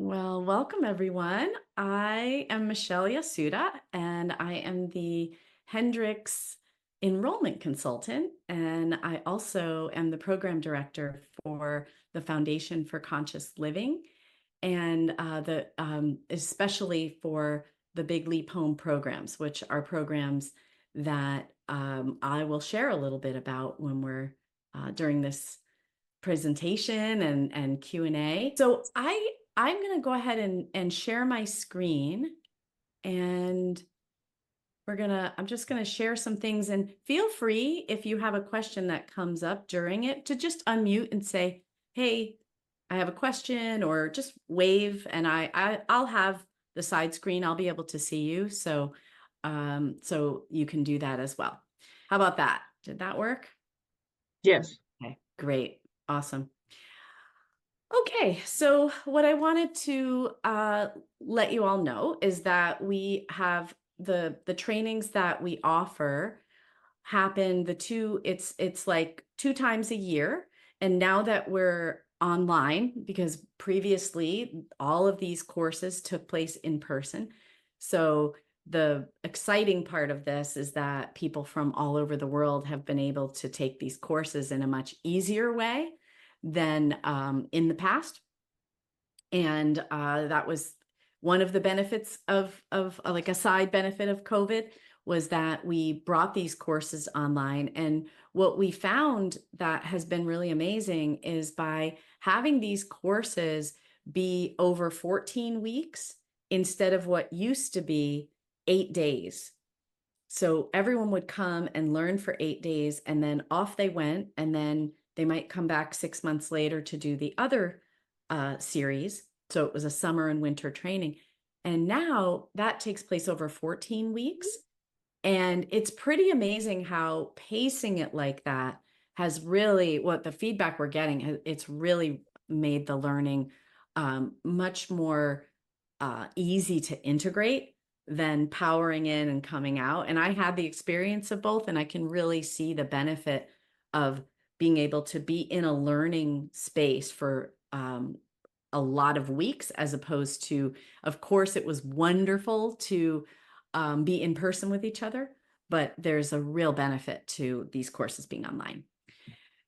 Well, welcome everyone. I am Michele Yasuda, and I am the Hendricks Enrollment Consultant, and I also am the Program Director for the Foundation for Conscious Living, and especially for the Big Leap Home programs, which are programs that I will share a little bit about when we're during this presentation and Q&A. So I'm going to go ahead and share my screen, and I'm just going to share some things, and feel free if you have a question that comes up during it to just unmute and say, hey, I have a question, or just wave, and I'll have the side screen. I'll be able to see you. So you can do that as well. How about that? Did that work? Yes. Okay, great. Awesome. Okay, so what I wanted to let you all know is that we have the trainings that we offer happen it's like 2 times a year. And now that we're online, because previously all of these courses took place in person. So the exciting part of this is that people from all over the world have been able to take these courses in a much easier way than in the past. And that was one of the benefits of like a side benefit of COVID, was that we brought these courses online. And what we found that has been really amazing is by having these courses be over 14 weeks instead of what used to be 8 days. So everyone would come and learn for 8 days, and then off they went, and then they might come back 6 months later to do the other series. So it was a summer and winter training. And now that takes place over 14 weeks. And it's pretty amazing how pacing it like that has really, what the feedback we're getting, it's really made the learning much more easy to integrate than powering in and coming out. And I had the experience of both, and I can really see the benefit of being able to be in a learning space for a lot of weeks, as opposed to, of course, it was wonderful to be in person with each other, but there's a real benefit to these courses being online.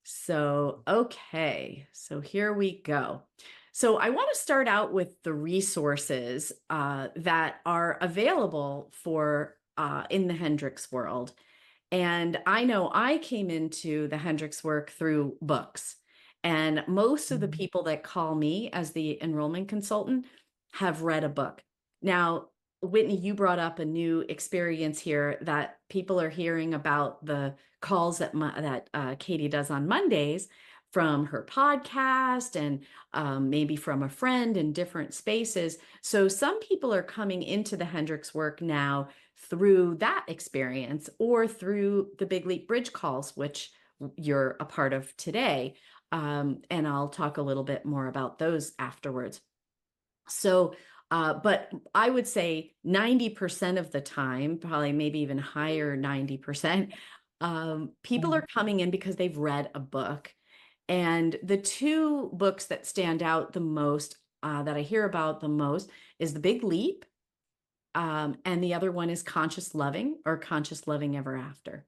So, okay, so here we go. So I want to start out with the resources that are available for in the Hendricks world. And I know I came into the Hendricks work through books. And most of the people that call me as the enrollment consultant have read a book. Now, Whitney, you brought up a new experience here, that people are hearing about the calls that Katie does on Mondays from her podcast, and maybe from a friend in different spaces. So some people are coming into the Hendricks work now through that experience, or through the Big Leap Bridge calls, which you're a part of today. And I'll talk a little bit more about those afterwards. So, but I would say 90% of the time, probably maybe even higher, 90%, people are coming in because they've read a book. And the two books that stand out the most, that I hear about the most, is The Big Leap. And the other one is Conscious Loving, or Conscious Loving Ever After.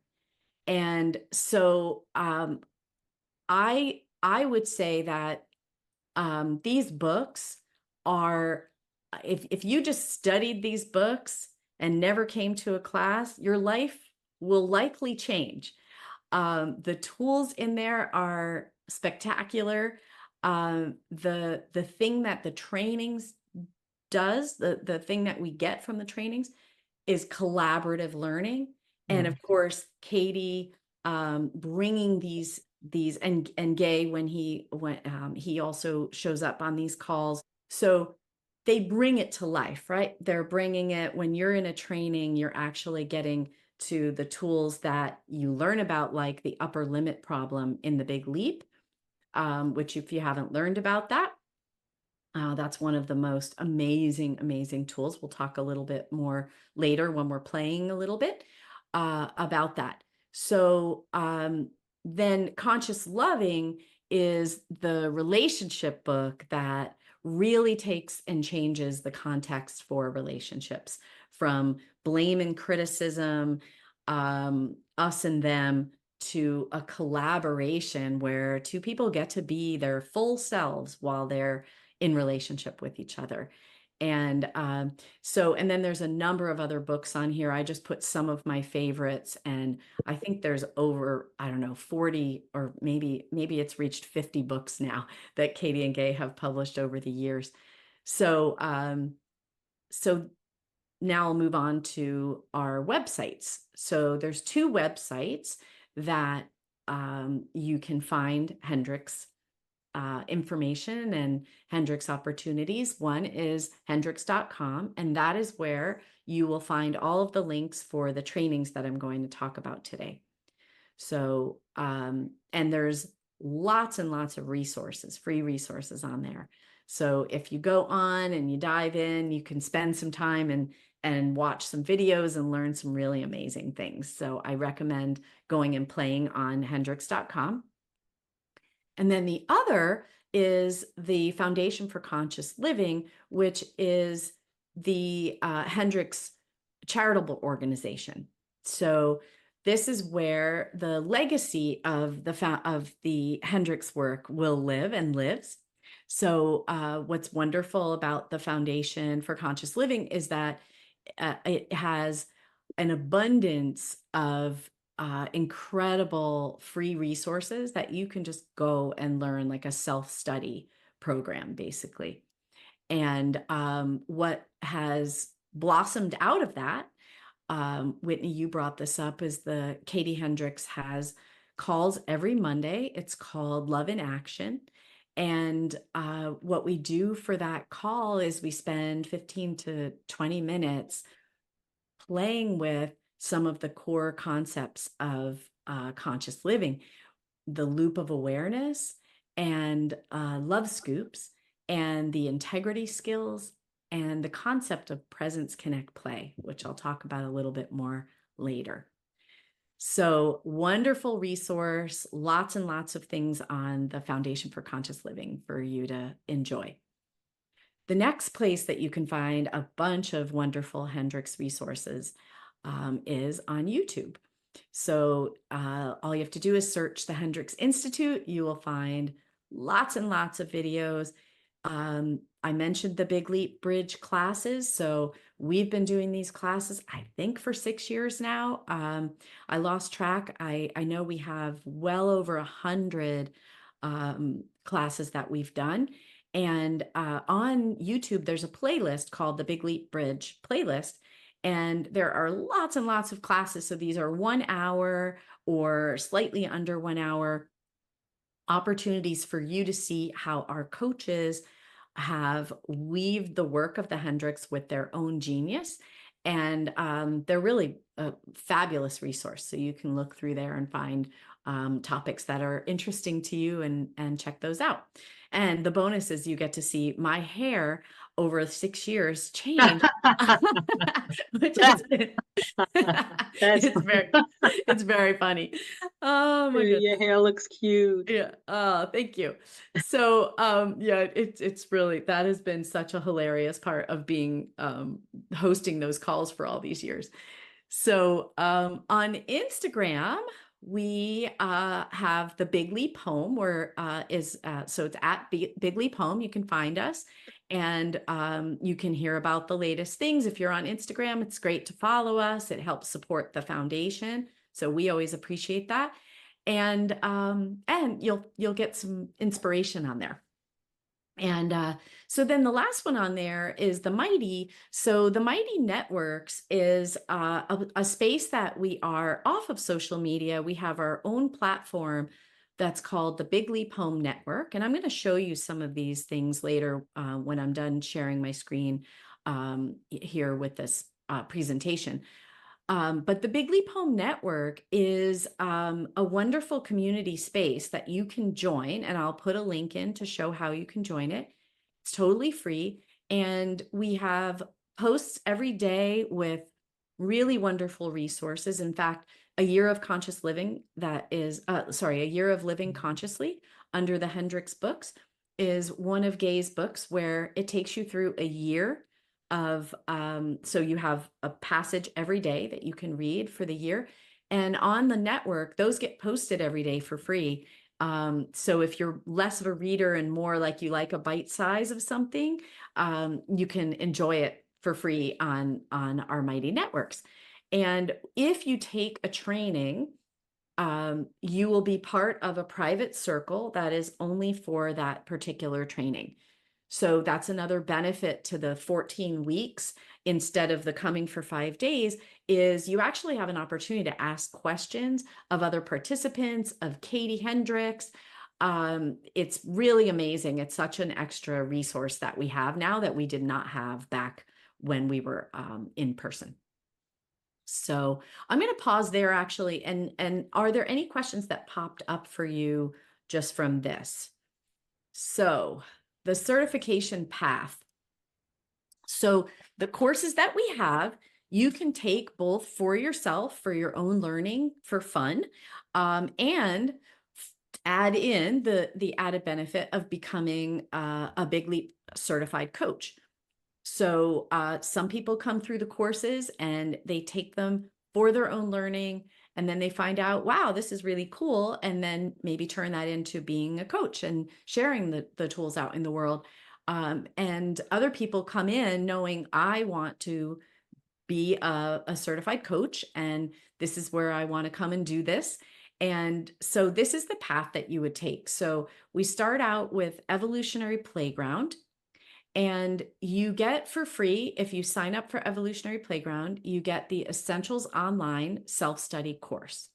And so I would say that these books are, if you just studied these books and never came to a class, your life will likely change. The tools in there are spectacular. The thing that the trainings does, the thing that we get from the trainings, is collaborative learning. And of course, Katie bringing these and Gay, when he also shows up on these calls. So they bring it to life, right? They're bringing it. When you're in a training, you're actually getting to the tools that you learn about, like the upper limit problem in the Big Leap, which, if you haven't learned about that, that's one of the most amazing tools. We'll talk a little bit more later when we're playing a little bit about that. So then Conscious Loving is the relationship book that really takes and changes the context for relationships from blame and criticism, us and them, to a collaboration where two people get to be their full selves while they're in relationship with each other. And and then there's a number of other books on here. I just put some of my favorites, and I think there's over, I don't know, 40, or maybe it's reached 50 books now that Katie and Gay have published over the years. So so now I'll move on to our websites. So there's two websites that you can find Hendricks information and Hendricks opportunities. One is hendricks.com, and that is where you will find all of the links for the trainings that I'm going to talk about today. So, and there's lots and lots of resources, free resources on there. So if you go on and you dive in, you can spend some time and watch some videos and learn some really amazing things. So I recommend going and playing on hendricks.com. And then the other is the Foundation for Conscious Living, which is the Hendricks charitable organization. So this is where the legacy of the Hendricks work will live and lives. So what's wonderful about the Foundation for Conscious Living is that it has an abundance of incredible free resources that you can just go and learn, like a self-study program, basically. And what has blossomed out of that, Whitney, you brought this up, is the Katie Hendricks has calls every Monday. It's called Love in Action. And what we do for that call is we spend 15 to 20 minutes playing with some of the core concepts of conscious living, the loop of awareness, and love scoops, and the integrity skills, and the concept of presence, connect, play, which I'll talk about a little bit more later. So wonderful resource, lots and lots of things on the Foundation for Conscious Living for you to enjoy. The next place that you can find a bunch of wonderful Hendricks resources is on YouTube. So all you have to do is search the Hendricks Institute. You will find lots and lots of videos. I mentioned the Big Leap Bridge classes. So we've been doing these classes, I think, for 6 years now. I lost track. I know we have well over 100 classes that we've done. And on YouTube, there's a playlist called the Big Leap Bridge playlist. And there are lots and lots of classes. So these are 1 hour or slightly under 1 hour opportunities for you to see how our coaches have weaved the work of the Hendricks with their own genius. And they're really a fabulous resource. So you can look through there and find topics that are interesting to you and check those out. And the bonus is you get to see my hair over 6 years change, which is it's very funny. Oh my goodness. Your hair looks cute. Yeah. Thank you. So yeah, it's really, that has been such a hilarious part of being hosting those calls for all these years. So on Instagram, we have the Big Leap Home, where so it's at Big Leap Home. You can find us, and you can hear about the latest things. If you're on Instagram, it's great to follow us. It helps support the foundation, so we always appreciate that. And you'll get some inspiration on there. And so then the last one on there is the Mighty. So the Mighty Networks is a space that we are off of social media. We have our own platform that's called the Big Leap Home Network. And I'm going to show you some of these things later when I'm done sharing my screen here with this presentation. But the Big Leap Home Network is a wonderful community space that you can join, and I'll put a link in to show how you can join it. It's totally free, and we have posts every day with really wonderful resources. In fact, a year of conscious living, that is, a year of living consciously under the Hendricks books. is one of Gay's books where it takes you through a year of, so you have a passage every day that you can read for the year. And on the network, those get posted every day for free. So if you're less of a reader and more like you like a bite size of something, you can enjoy it for free on our Mighty Networks. And if you take a training, you will be part of a private circle that is only for that particular training. So that's another benefit to the 14 weeks instead of the coming for 5 days, is you actually have an opportunity to ask questions of other participants, of Katie Hendricks. It's really amazing. It's such an extra resource that we have now that we did not have back when we were in person. So I'm going to pause there actually. And are there any questions that popped up for you just from this? So the certification path. So the courses that we have, you can take both for yourself, for your own learning, for fun, and add in the added benefit of becoming a Big Leap certified coach. So some people come through the courses and they take them for their own learning, and then they find out, wow, this is really cool, and then maybe turn that into being a coach and sharing the tools out in the world. And other people come in knowing, I want to be a certified coach, and this is where I want to come and do this. And so this is the path that you would take. So we start out with Evolutionary Playground. And you get for free, if you sign up for Evolutionary Playground, you get the Essentials Online Self-Study course.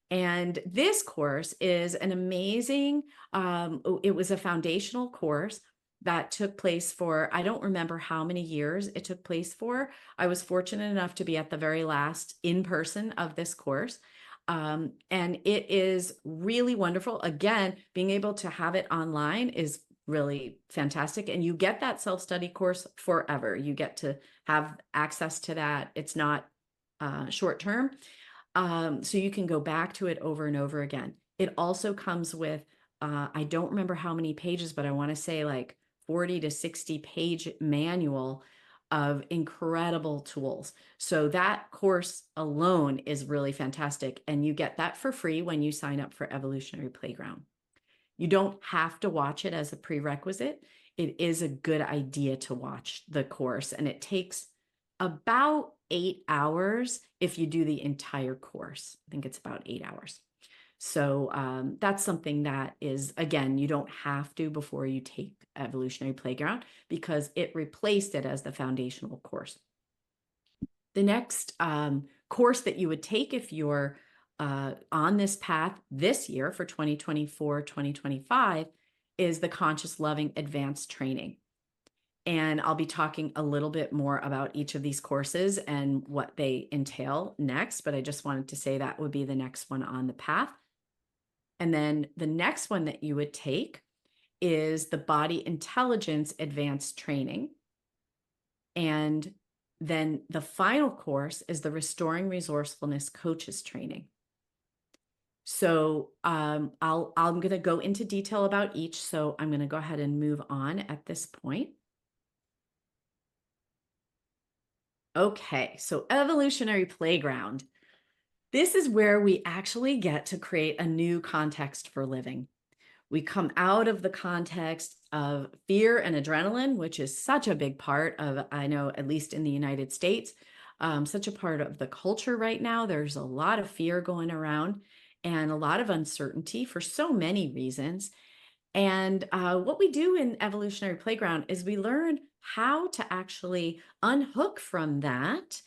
And this course is an amazing, it was a foundational course that took place for, I don't remember how many years it took place for. I was fortunate enough to be at the very last in person of this course. And it is really wonderful. Again, being able to have it online is really fantastic. And you get that self-study course forever. You get to have access to that. It's not short term. So you can go back to it over and over again. It also comes with, I don't remember how many pages, but I want to say like 40 to 60 page manual of incredible tools. So that course alone is really fantastic. And you get that for free when you sign up for Evolutionary Playground. You don't have to watch it as a prerequisite. It is a good idea to watch the course, and it takes about 8 hours if you do the entire course. I think it's about 8 hours. So that's something that is, again, you don't have to before you take Evolutionary Playground, because it replaced it as the foundational course. The next course that you would take if you're on this path this year for 2024, 2025 is the Conscious Loving Advanced Training. And I'll be talking a little bit more about each of these courses and what they entail next, but I just wanted to say that would be the next one on the path. And then the next one that you would take is the Body Intelligence Advanced Training. And then the final course is the Restoring Resourcefulness Coaches Training. So I'm going to go into detail about each. So I'm going to go ahead and move on at this point. Okay, so Evolutionary Playground. This is where we actually get to create a new context for living. We come out of the context of fear and adrenaline, which is such a big part of, I know, at least in the United States, such a part of the culture right now. There's a lot of fear going around and a lot of uncertainty for so many reasons. And what we do in Evolutionary Playground is we learn how to actually unhook from that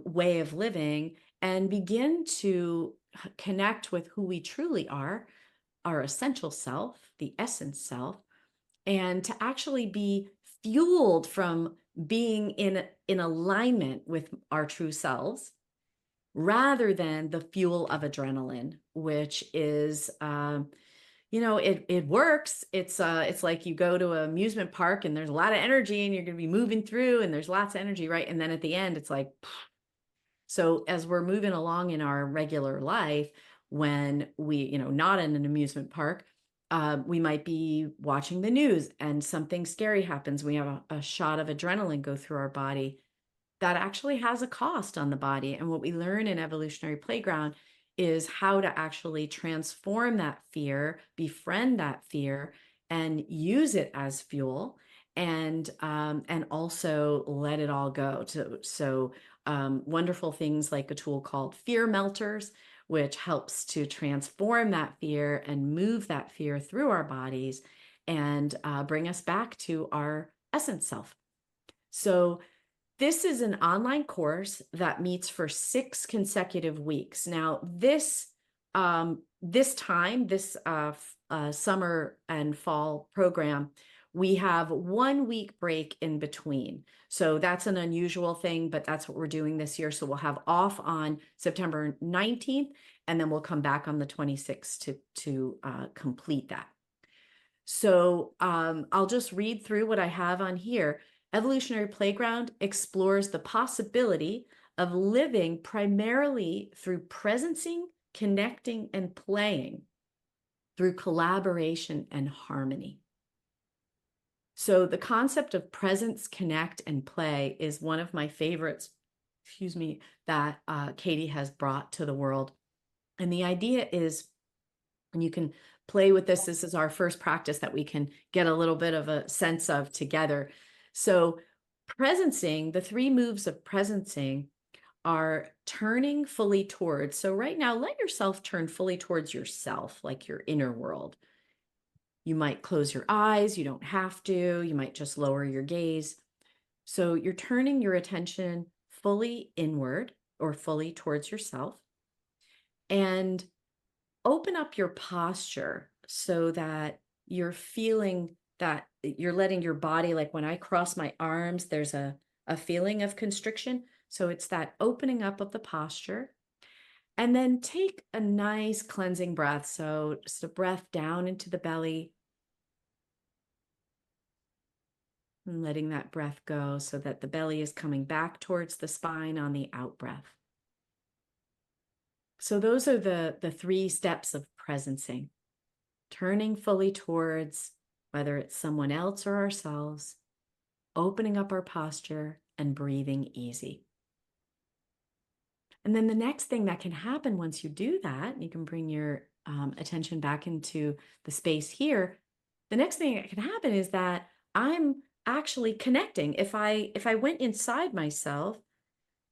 way of living and begin to connect with who we truly are, our essential self, the essence self, and to actually be fueled from being in alignment with our true selves, rather than the fuel of adrenaline, which is, it works. It's like you go to an amusement park and there's a lot of energy and you're going to be moving through and there's lots of energy, right? And then at the end, it's like, so as we're moving along in our regular life, when we, not in an amusement park, We might be watching the news and something scary happens. We have a shot of adrenaline go through our body. That actually has a cost on the body. And what we learn in Evolutionary Playground is how to actually transform that fear, befriend that fear, and use it as fuel, and also let it all go. Wonderful things like a tool called fear melters, which helps to transform that fear and move that fear through our bodies and bring us back to our essence self. So this is an online course that meets for 6 consecutive weeks. Now, this summer and fall program, we have 1 week break in between. So that's an unusual thing, but that's what we're doing this year. So we'll have off on September 19th, and then we'll come back on the 26th to complete that. So I'll just read through what I have on here. Evolutionary Playground explores the possibility of living primarily through presencing, connecting, and playing, through collaboration and harmony. So the concept of presence, connect, and play is one of my favorites, that Katie has brought to the world. And the idea is, and you can play with this. This is our first practice that we can get a little bit of a sense of together. So presencing, the 3 moves of presencing are turning fully towards. So right now, let yourself turn fully towards yourself, like your inner world. You might close your eyes. You don't have to. You might just lower your gaze. So you're turning your attention fully inward or fully towards yourself. And open up your posture so that you're feeling that you're letting your body, like when I cross my arms, there's a feeling of constriction. So it's that opening up of the posture. And then take a nice cleansing breath. So just a breath down into the belly. And letting that breath go so that the belly is coming back towards the spine on the out breath. So those are the 3 steps of presencing. Turning fully towards, whether it's someone else or ourselves, opening up our posture, and breathing easy. And then the next thing that can happen once you do that, you can bring your attention back into the space here. The next thing that can happen is that I'm actually connecting. If I went inside myself,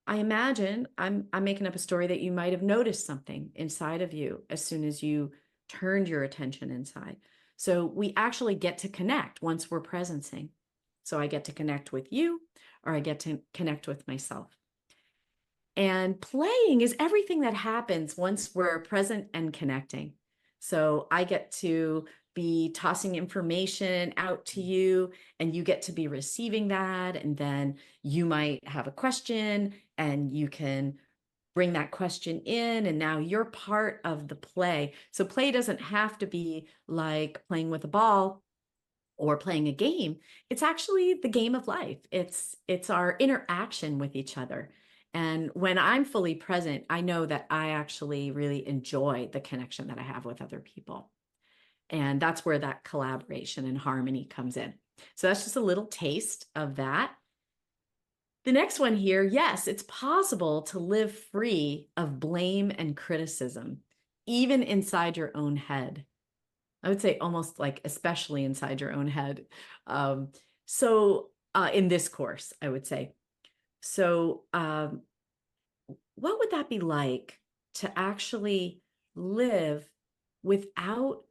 I imagine I'm making up a story that you might have noticed something inside of you as soon as you turned your attention inside. So we actually get to connect once we're presencing. So I get to connect with you, or I get to connect with myself. And playing is everything that happens once we're present and connecting. So I get to be tossing information out to you, and you get to be receiving that. And then you might have a question, and you can bring that question in, and now you're part of the play. So play doesn't have to be like playing with a ball or playing a game. It's actually the game of life. It's our interaction with each other. And when I'm fully present, I know that I actually really enjoy the connection that I have with other people. And that's where that collaboration and harmony comes in. So that's just a little taste of that. The next one here, yes, it's possible to live free of blame and criticism, even inside your own head. I would say almost like especially inside your own head. In this course, I would say. So what would that be like to actually live without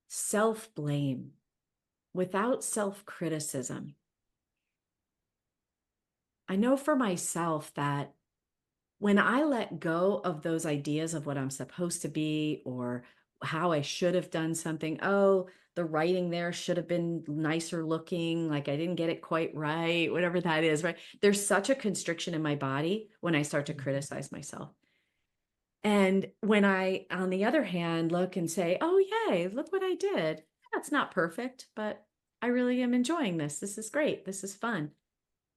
self-blame, without self-criticism? I know for myself that when I let go of those ideas of what I'm supposed to be or how I should have done something, oh, the writing there should have been nicer looking, like I didn't get it quite right, whatever that is, right? There's such a constriction in my body when I start to criticize myself. And when I, on the other hand, look and say, oh, yay, look what I did. That's not perfect, but I really am enjoying this. This is great. This is fun.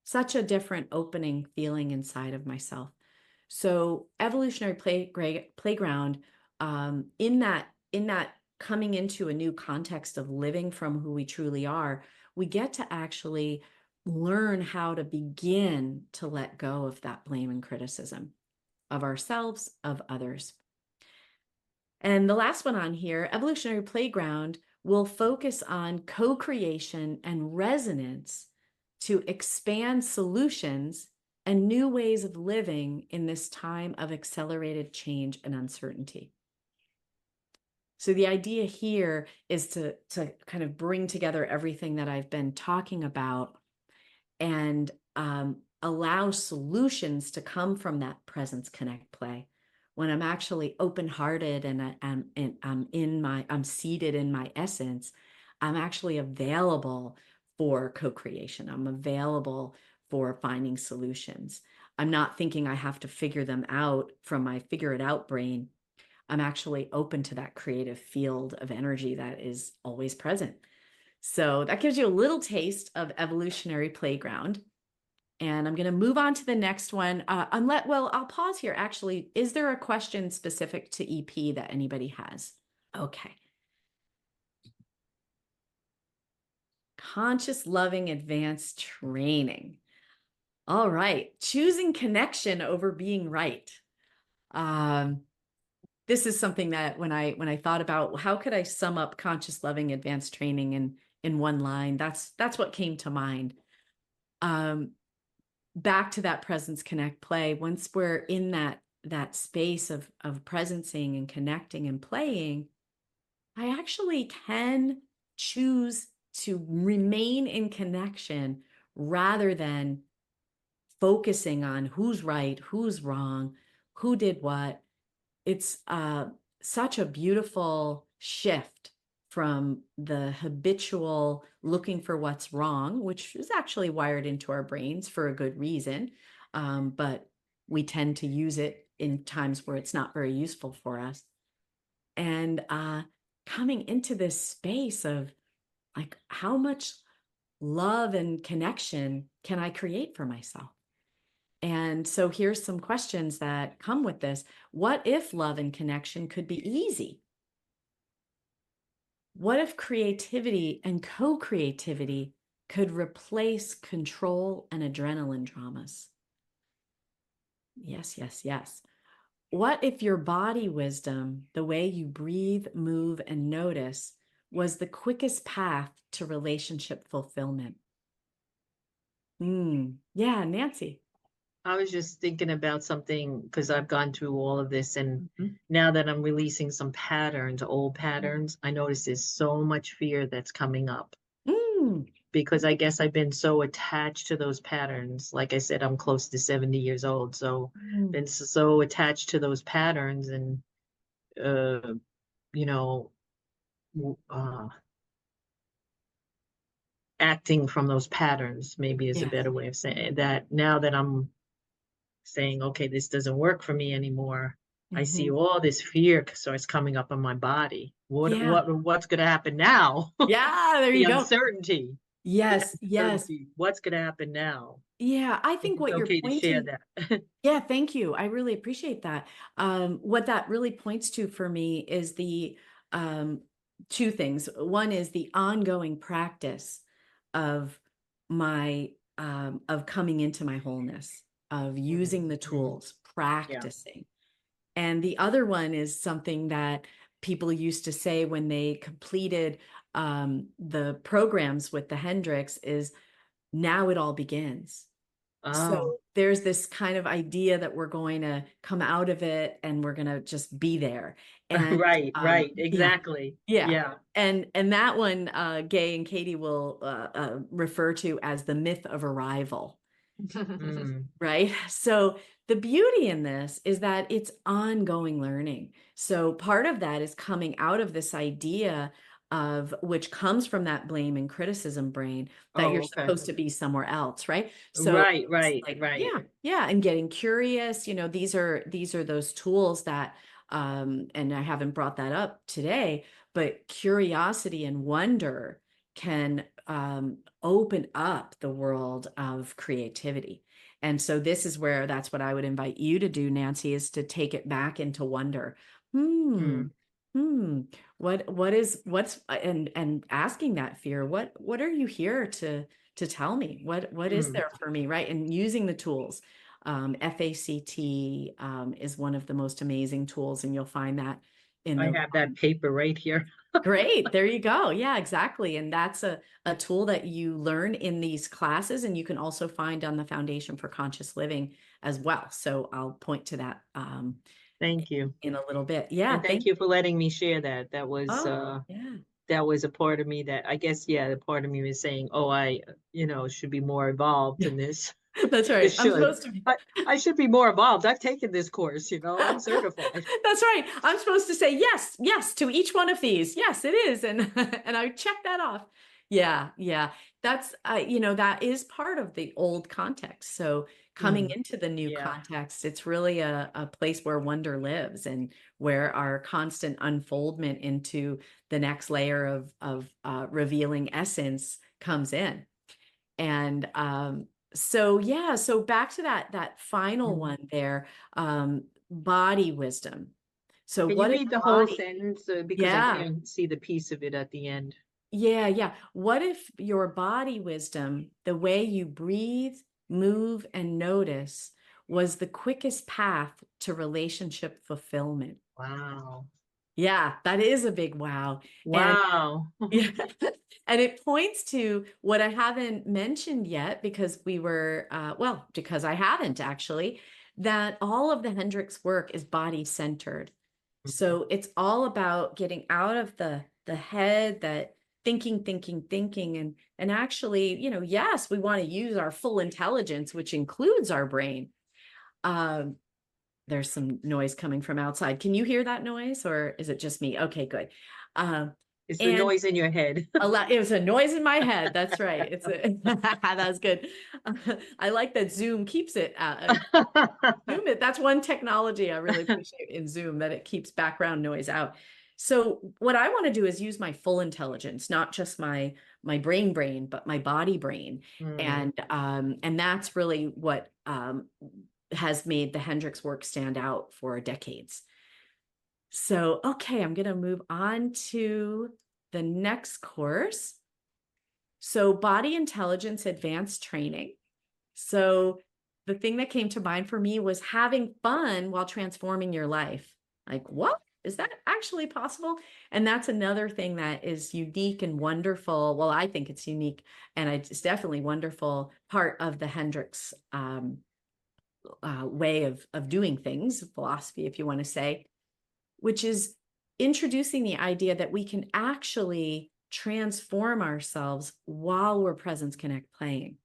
Such a different opening feeling inside of myself. So Evolutionary Playground, in that coming into a new context of living from who we truly are, we get to actually learn how to begin to let go of that blame and criticism of ourselves, of others. And the last one on here, Evolutionary Playground, will focus on co-creation and resonance to expand solutions and new ways of living in this time of accelerated change and uncertainty. So the idea here is to kind of bring together everything that I've been talking about and allow solutions to come from that presence, connect, play. When I'm actually open-hearted and I'm seated in my essence, I'm actually available for co-creation. I'm available for finding solutions. I'm not thinking I have to figure them out from my figure it out brain. I'm actually open to that creative field of energy that is always present. So that gives you a little taste of Evolutionary Playground. And I'm going to move on to the next one. Well, I'll pause here. Actually, is there a question specific to EP that anybody has? Okay. Conscious loving advanced training. All right. Choosing connection over being right. This is something that when I thought about how could I sum up conscious loving advanced training in one line, that's what came to mind. Back to that presence, connect, play. Once we're in that space of presencing and connecting and playing, I actually can choose to remain in connection rather than focusing on who's right, who's wrong, who did what. It's such a beautiful shift from the habitual looking for what's wrong, which is actually wired into our brains for a good reason. But we tend to use it in times where it's not very useful for us. And coming into this space of like, how much love and connection can I create for myself? And so here's some questions that come with this. What if love and connection could be easy? What if creativity and co-creativity could replace control and adrenaline dramas? Yes, yes, yes. What if your body wisdom, the way you breathe, move, and notice, was the quickest path to relationship fulfillment? Yeah, Nancy. I was just thinking about something because I've gone through all of this, and Mhm. now that I'm releasing some patterns, old patterns, I notice there's so much fear that's coming up Mm, because I guess I've been so attached to those patterns. Like I said, I'm close to 70 years old, so mm. been so attached to those patterns and uh, you know, w- uh, acting from those patterns maybe is a Yes. better way of saying that. Now that I'm saying, okay, this doesn't work for me anymore. I see Mhm. all this fear starts coming up in my body. Yeah. What's going to happen now? Yeah, there The you go. uncertainty, the Yes, yes. uncertainty. What's going to happen now? Yeah, I I think think it's what you're okay to share pointing, that. yeah, thank you. I really appreciate that. What that really points to for me is the um, two things. One is the ongoing practice of my of coming into my wholeness, of Mhm, using the mhm. tools, Yeah. practicing. And the other one is something that people used to say when they completed the programs with the Hendricks is now it all begins. So Oh, there's this kind of idea that we're going to come out of it and we're going to just be there. And right, right. yeah, Exactly. yeah. Yeah. And that one, Gay and Katie will refer to as the myth of arrival. Mm. Right? So the beauty in this is that it's ongoing learning. So part of that is coming out of this idea of which comes from that blame and criticism brain that you're Oh, okay. supposed to be somewhere else, right? So Right, it's right, like, right. yeah, yeah, and getting curious, these are those tools that and I haven't brought that up today, but curiosity and wonder can open up the world of creativity. And so this is where that's what I would invite you to do, Nancy, is to take it back into wonder. Hmm, Mm. Hmm. And asking that fear, what are you here to tell me? What is Hmm. there for me, right? And using the tools. FACT is one of the most amazing tools, and you'll find that in I the have that paper right here. great. There you go. Yeah, exactly. And that's a tool that you learn in these classes, and you can also find on the Foundation for Conscious Living as well. So I'll point to that Thank you. in a little bit. Yeah, And thank thank you for letting me share that. Oh, yeah. That was a part of me that I guess, yeah, the part of me was saying, oh, should be more involved Yeah, in this. that's This right. I'm should. supposed to be. I should be more involved. I've taken this course, I'm certified. That's right. I'm supposed to say yes, yes to each one of these. Yes, it is. And and I check that off. Yeah, yeah. That's that is part of the old context. So coming Mm, into the new yeah. context, it's really a place where wonder lives and where our constant unfoldment into the next layer of revealing essence comes in. And so yeah, so back to that final Mm. one there, body wisdom. So Can you what if read the whole body? sentence? Because I Yeah, can't see the piece of it at the end. yeah, yeah. What if your body wisdom, the way you breathe, move, and notice, was the quickest path to relationship fulfillment? Wow. Yeah, that is a big wow. And Wow. yeah. And it points to what I haven't mentioned yet because because I haven't actually, that all of the Hendricks work is body centered. So it's all about getting out of the head, that thinking, and actually, yes, we want to use our full intelligence, which includes our brain. Um, there's some noise coming from outside. Can you hear that noise, or is it just me? Okay, good. Um, It's the and noise in your head. it was a noise in my head. That's right. That was good. I like that Zoom keeps it. Zoom it. That's one technology I really appreciate in Zoom, that it keeps background noise out. So what I want to do is use my full intelligence, not just my brain, but my body brain, Mm. and that's really what has made the Hendricks work stand out for decades. So okay, I'm going to move on to the next course. So body intelligence advanced training. So the thing that came to mind for me was having fun while transforming your life. Like, what? Is that actually possible? And that's another thing that is unique and wonderful. Well, I think it's unique, and it's definitely wonderful part of the Hendricks way of doing things, philosophy, if you want to say, which is introducing the idea that we can actually transform ourselves while we're Presence Connect playing,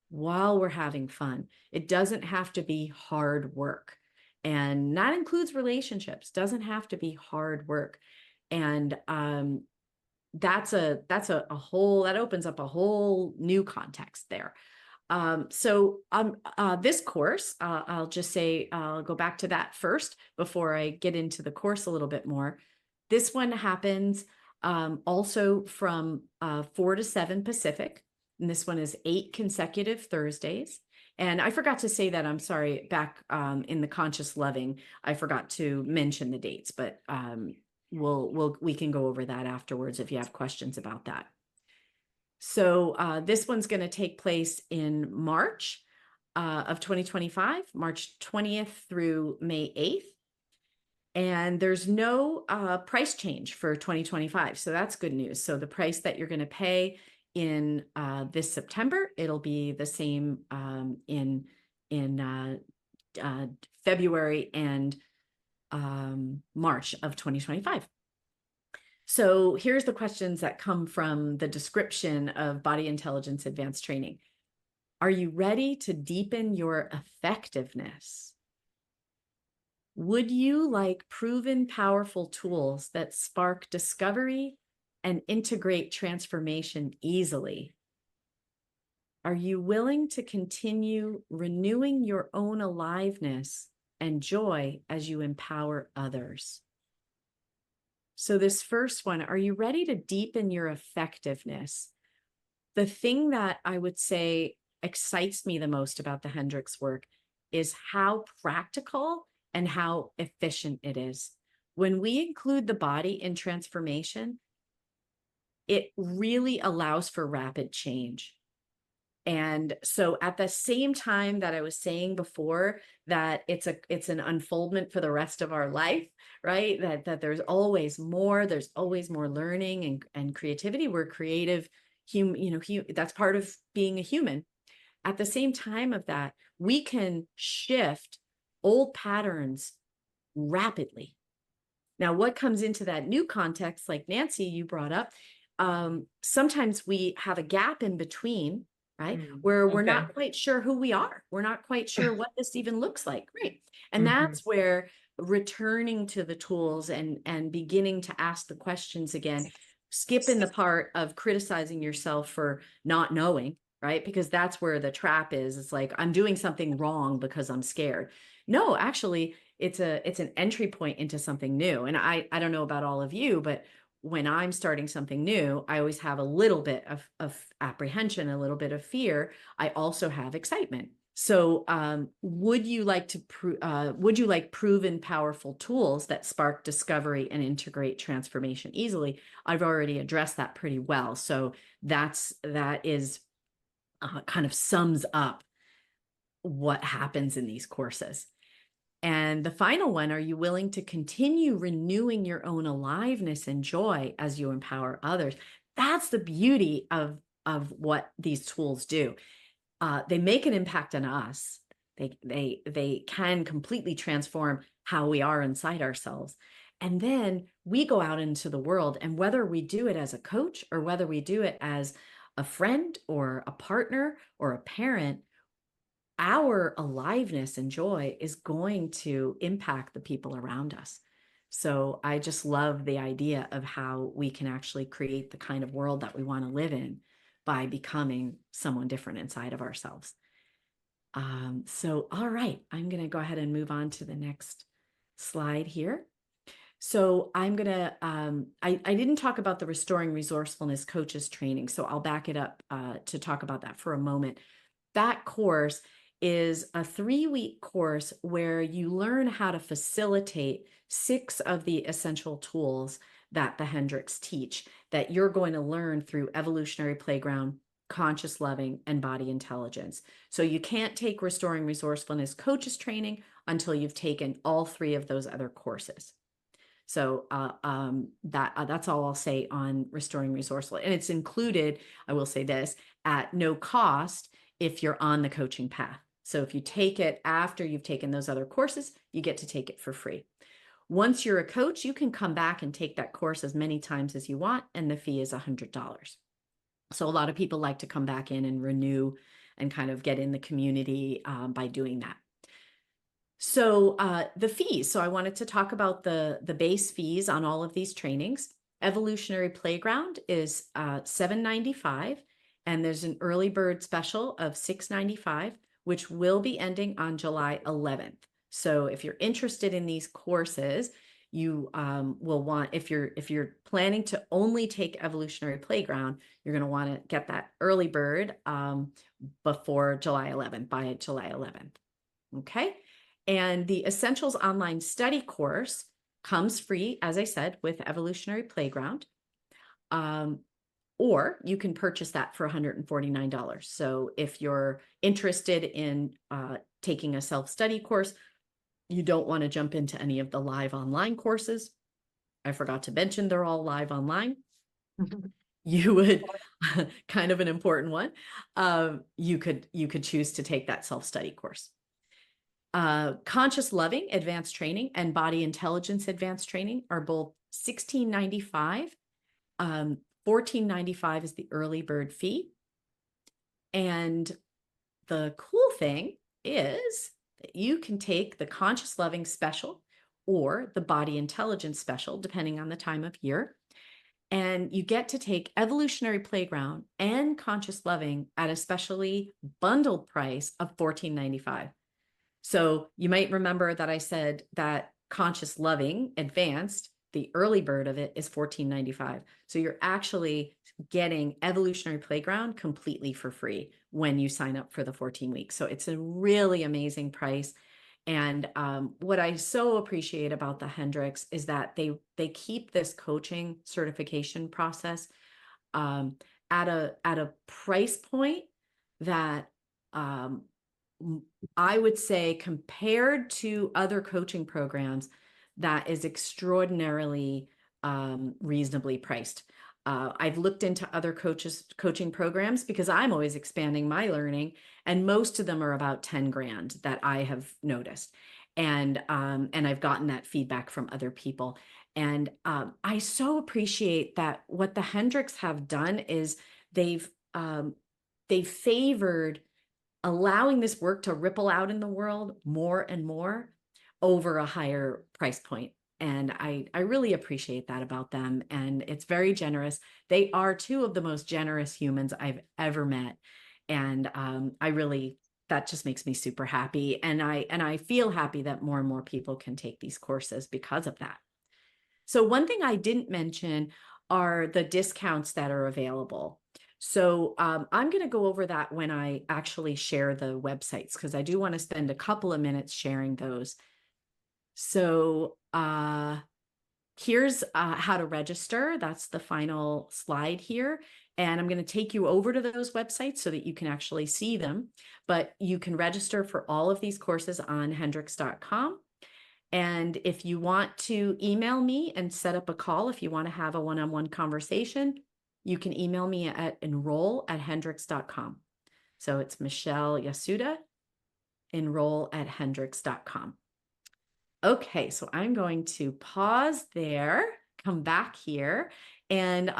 while we're having fun. It doesn't have to be hard work. And that includes relationships, doesn't have to be hard work. And that's a whole, that opens up a whole new context there. This course, I'll just say, I'll go back to that first before I get into the course a little bit more. This one happens also from 4 to 7 Pacific. And this one is 8 consecutive Thursdays. And I forgot to say that, I'm sorry, back in the Conscious Loving, I forgot to mention the dates, but we can go over that afterwards if you have questions about that. So this one's going to take place in March of 2025, March 20th through May 8th. And there's no price change for 2025. So that's good news. So the price that you're going to pay in this September, it'll be the same in February and March of 2025. So here's the questions that come from the description of Body Intelligence Advanced Training. Are you ready to deepen your effectiveness? Would you like proven, powerful tools that spark discovery and integrate transformation easily? Are you willing to continue renewing your own aliveness and joy as you empower others? So this first one, are you ready to deepen your effectiveness? The thing that I would say excites me the most about the Hendricks work is how practical and how efficient it is. when we include the body in transformation, it really allows for rapid change. And so at the same time that I was saying before that it's an unfoldment for the rest of our life, right? That there's always more learning and creativity. We're creative that's part of being a human. At the same time of that, we can shift old patterns rapidly. Now, what comes into that new context, like Nancy, you brought up, sometimes we have a gap in between, right? Where we're Okay. not quite sure who we are. We're not quite sure what this even looks like, right? And Hmm. that's where returning to the tools and beginning to ask the questions again, skipping the part of criticizing yourself for not knowing, right? Because that's where the trap is. It's like, I'm doing something wrong because I'm scared. No, actually, it's an entry point into something new. And I don't know about all of you, but when I'm starting something new, I always have a little bit of apprehension, a little bit of fear. I also have excitement. So, would you like proven powerful tools that spark discovery and integrate transformation easily? I've already addressed that pretty well. So that is kind of sums up what happens in these courses. And the final one, are you willing to continue renewing your own aliveness and joy as you empower others? That's the beauty of what these tools do. They make an impact on us. They can completely transform how we are inside ourselves. And then we go out into the world, and whether we do it as a coach or whether we do it as a friend or a partner or a parent, our aliveness and joy is going to impact the people around us. So I just love the idea of how we can actually create the kind of world that we want to live in by becoming someone different inside of ourselves. So, all right, I'm going to go ahead and move on to the next slide here. So I'm going to, I didn't talk about the Restoring Resourcefulness Coaches training, so I'll back it up to talk about that for a moment. That course is a 3-week course where you learn how to facilitate 6 of the essential tools that the Hendricks teach that you're going to learn through Evolutionary Playground, Conscious Loving, and Body Intelligence. So you can't take Restoring Resourcefulness Coaches training until you've taken all 3 of those other courses. So that's all I'll say on Restoring Resourcefulness. And it's included, I will say this, at no cost if you're on the coaching path. So if you take it after you've taken those other courses, you get to take it for free. Once you're a coach, you can come back and take that course as many times as you want, and the fee is $100. So a lot of people like to come back in and renew and kind of get in the community by doing that. So the fees. So I wanted to talk about the base fees on all of these trainings. Evolutionary Playground is $7.95, and there's an early bird special of $6.95, which will be ending on July 11th. So if you're interested in these courses, you will want, if you're planning to only take Evolutionary Playground, you're going to want to get that early bird before July 11th, by July 11th. Okay. And the Essentials Online Study course comes free, as I said, with Evolutionary Playground. Or you can purchase that for $149. So if you're interested in taking a self-study course, you don't want to jump into any of the live online courses. I forgot to mention they're all live online. You would kind of an important one. You could choose to take that self-study course. Conscious Loving Advanced Training and Body Intelligence Advanced Training are both $16.95. $14.95 is the early bird fee. And the cool thing is that you can take the Conscious Loving Special or the Body Intelligence Special, depending on the time of year. And you get to take Evolutionary Playground and Conscious Loving at a specially bundled price of $14.95. So you might remember that I said that Conscious Loving Advanced, the early bird of it is $14.95. So you're actually getting Evolutionary Playground completely for free when you sign up for the 14 weeks. So it's a really amazing price. And what I so appreciate about the Hendricks is that they keep this coaching certification process um, at a price point that um, I would say, compared to other coaching programs, that is extraordinarily reasonably priced. I've looked into other coaching programs because I'm always expanding my learning, and most of them are about 10 grand that I have noticed. And I've gotten that feedback from other people. And I so appreciate that what the Hendricks have done is they've they've favored allowing this work to ripple out in the world more and more over a higher price point. And I really appreciate that about them. And it's very generous. They are two of the most generous humans I've ever met. And I really, that just makes me super happy. And I feel happy that more and more people can take these courses because of that. So one thing I didn't mention are the discounts that are available. So I'm going to go over that when I actually share the websites, because I do want to spend a couple of minutes sharing those. So here's how to register. That's the final slide here. And I'm going to take you over to those websites so that you can actually see them. But you can register for all of these courses on hendricks.com. And if you want to email me and set up a call, if you want to have a one-on-one conversation, you can email me at enroll@hendricks.com. So it's Michele Yasuda, enroll@hendricks.com. Okay, so I'm going to pause there, come back here. And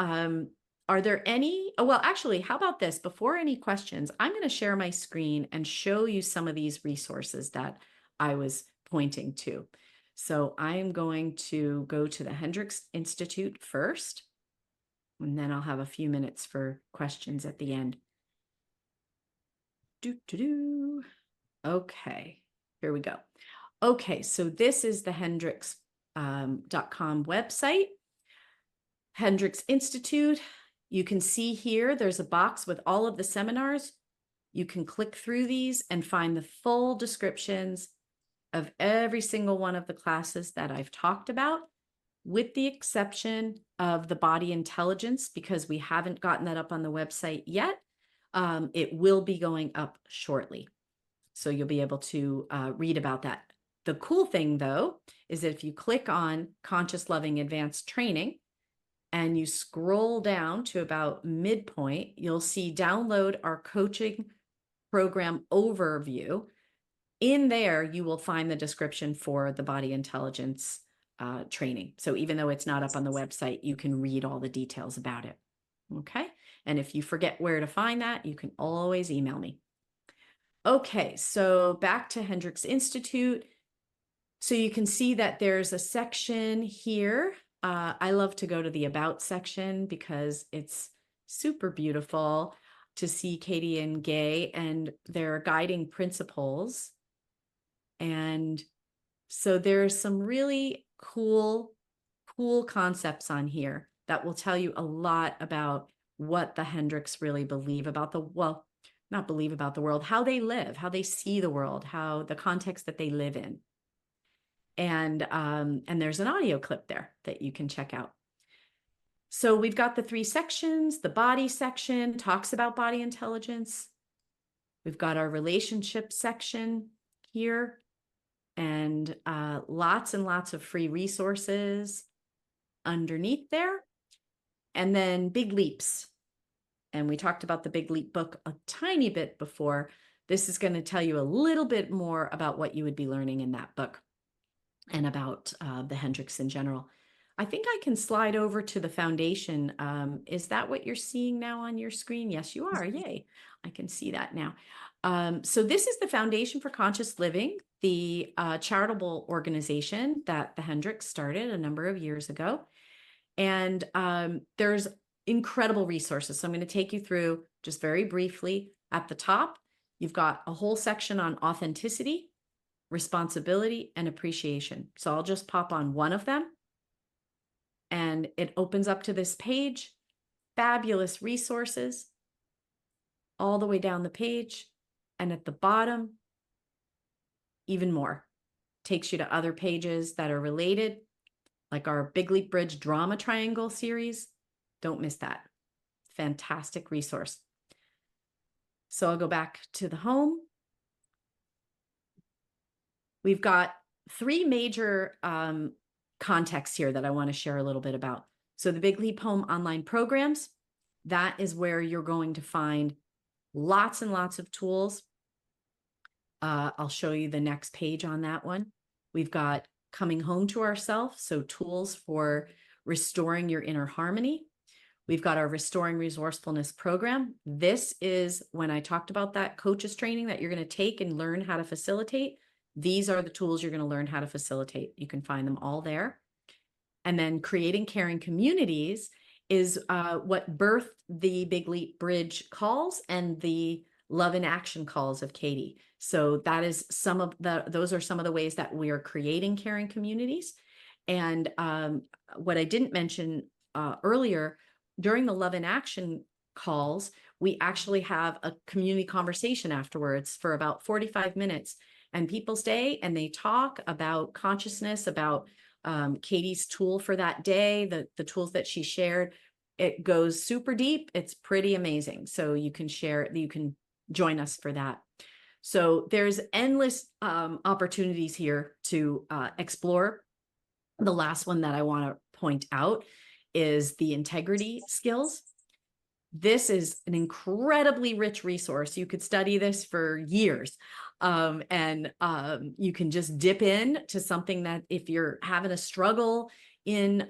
are there any, oh, well, actually, how about this? Before any questions, I'm going to share my screen and show you some of these resources that I was pointing to. So I'm going to go to the Hendricks Institute first, and then I'll have a few minutes for questions at the end. Okay, here we go. Okay, so this is the Hendricks.com website. Hendricks Institute. You can see here, there's a box with all of the seminars. You can click through these and find the full descriptions of every single one of the classes that I've talked about, with the exception of the body intelligence, because we haven't gotten that up on the website yet. It will be going up shortly. So you'll be able to read about that. The cool thing, though, is that if you click on Conscious Loving Advanced Training and you scroll down to about midpoint, you'll see download our coaching program overview. In there, you will find the description for the body intelligence training. So even though it's not up on the website, you can read all the details about it. Okay. And if you forget where to find that, you can always email me. Okay, so back to Hendricks Institute. So you can see that there's a section here. I love to go to the About section because it's super beautiful to see Katie and Gay and their guiding principles. And so there's some really cool concepts on here that will tell you a lot about what the Hendricks really believe about the, well, not believe about the world, how they live, how they see the world, how the context that they live in. And there's an audio clip there that you can check out. So we've got the 3 sections. The body section talks about body intelligence. We've got our relationship section here, and lots and lots of free resources underneath there. And then Big Leaps. And we talked about the Big Leap book a tiny bit before. This is going to tell you a little bit more about what you would be learning in that book and about the Hendricks in general. I think I can slide over to the foundation. Is that what you're seeing now on your screen? Yes, you are. Yay. I can see that now. So this is the Foundation for Conscious Living, the charitable organization that the Hendricks started a number of years ago. And there's incredible resources. So I'm going to take you through just very briefly. At the top, you've got a whole section on authenticity, responsibility, and appreciation. So I'll just pop on one of them. And it opens up to this page, fabulous resources all the way down the page. And at the bottom, even more. takes you to other pages that are related, like our Big Leap Bridge Drama Triangle series. Don't miss that. Fantastic resource. So I'll go back to the home. We've got three major contexts here that I want to share a little bit about. So the Big Leap Home online programs, that is where you're going to find lots and lots of tools. I'll show you the next page on that one. We've got Coming Home to Ourself, so tools for restoring your inner harmony. We've got our Restoring Resourcefulness program. This is when I talked about that coaches training that you're going to take and learn how to facilitate. These are the tools you're going to learn how to facilitate. You can find them all there. And then Creating Caring Communities is what birthed the Big Leap Bridge calls and the Love in Action calls of Katie. So that is those are some of the ways that we are creating caring communities. And what I didn't mention earlier, during the Love in Action calls, we actually have a community conversation afterwards for about 45 minutes. And people stay and they talk about consciousness, about Katie's tool for that day, the tools that she shared. It goes super deep. It's pretty amazing. So you can join us for that. So there's endless opportunities here to explore. The last one that I want to point out is the integrity skills. This is an incredibly rich resource. You could study this for years. You can just dip in to something that if you're having a struggle in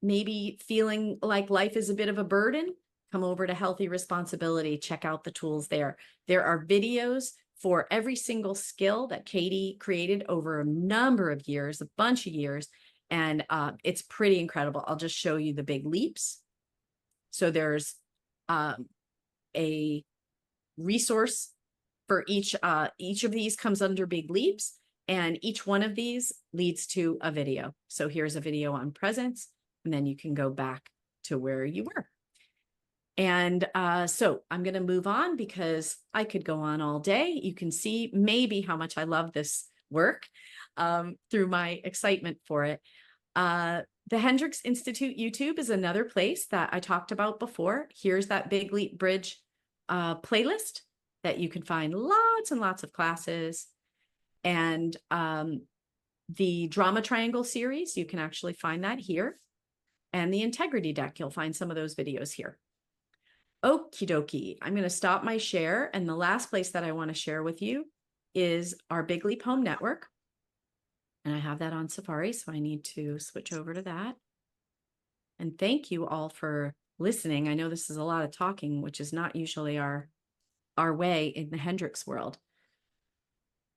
maybe feeling like life is a bit of a burden, come over to Healthy Responsibility, check out the tools there. There are videos for every single skill that Katie created over a number of years, a bunch of years, and it's pretty incredible. I'll just show you the big leaps. So there's a resource for each of these comes under big leaps, and each one of these leads to a video. So here's a video on presence, and then you can go back to where you were. And so I'm going to move on because I could go on all day. You can see maybe how much I love this work through my excitement for it. The Hendricks Institute YouTube is another place that I talked about before. Here's that Big Leap Bridge playlist that you can find lots and lots of classes. And the Drama Triangle series, you can actually find that here. And the Integrity Deck, you'll find some of those videos here. Okie dokie, I'm going to stop my share. And the last place that I want to share with you is our Big Leap Home Network. And I have that on Safari, so I need to switch over to that. And thank you all for listening. I know this is a lot of talking, which is not usually our way in the Hendricks world.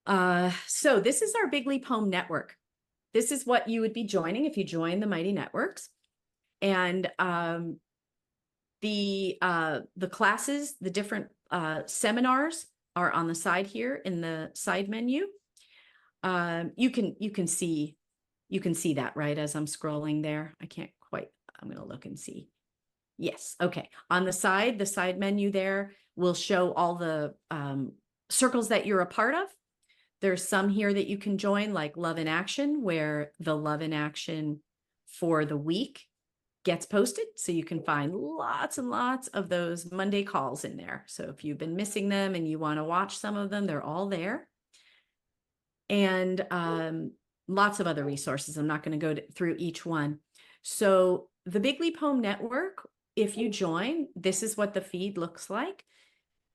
So this is our Big Leap Home Network. This is what you would be joining if you join the Mighty Networks. And the classes, the different seminars are on the side here in the side menu. You can see that, right? As I'm scrolling there, I can't quite, I'm going to look and see. Yes. Okay. On the side menu there will show all the circles that you're a part of. There's some here that you can join, like Love in Action, where the Love in Action for the week gets posted. So you can find lots and lots of those Monday calls in there. So if you've been missing them and you want to watch some of them, they're all there. And lots of other resources. I'm not going to go through each one. So the Big Leap Home Network, if you join, this is what the feed looks like.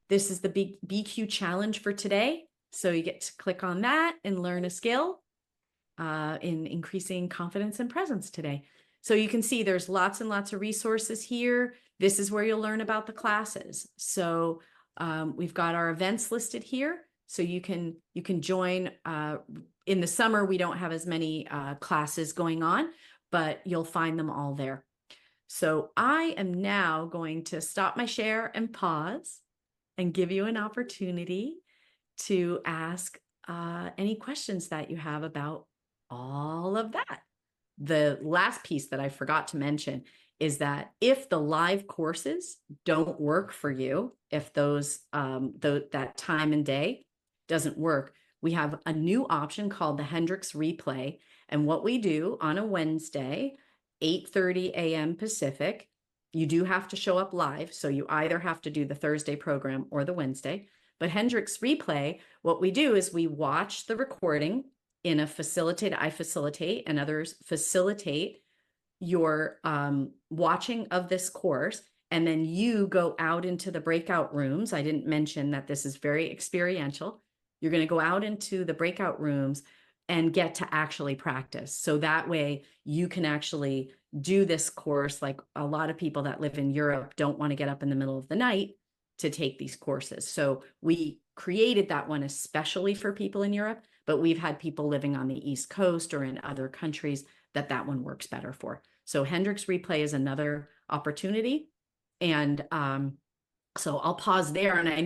This is the big BQ challenge for today. So you get to click on that and learn a skill in increasing confidence and presence today. So you can see there's lots and lots of resources here. This is where you'll learn about the classes. So we've got our events listed here. So you can join. In the summer, we don't have as many classes going on, but you'll find them all there. So I am now going to stop my share and pause and give you an opportunity to ask any questions that you have about all of that. The last piece that I forgot to mention is that if the live courses don't work for you, if those that time and day doesn't work, we have a new option called the Hendricks Replay. And what we do on a Wednesday, 8:30 a.m. Pacific, you do have to show up live. So you either have to do the Thursday program or the Wednesday. But Hendricks Replay, what we do is we watch the recording in a facilitate, I facilitate, and others facilitate your watching of this course. And then you go out into the breakout rooms. I didn't mention that this is very experiential. You're going to go out into the breakout rooms and get to actually practice. So that way you can actually do this course. Like a lot of people that live in Europe don't want to get up in the middle of the night to take these courses. So we created that one especially for people in Europe, but we've had people living on the East Coast or in other countries that one works better for. So Hendricks Replay is another opportunity. And so I'll pause there, and I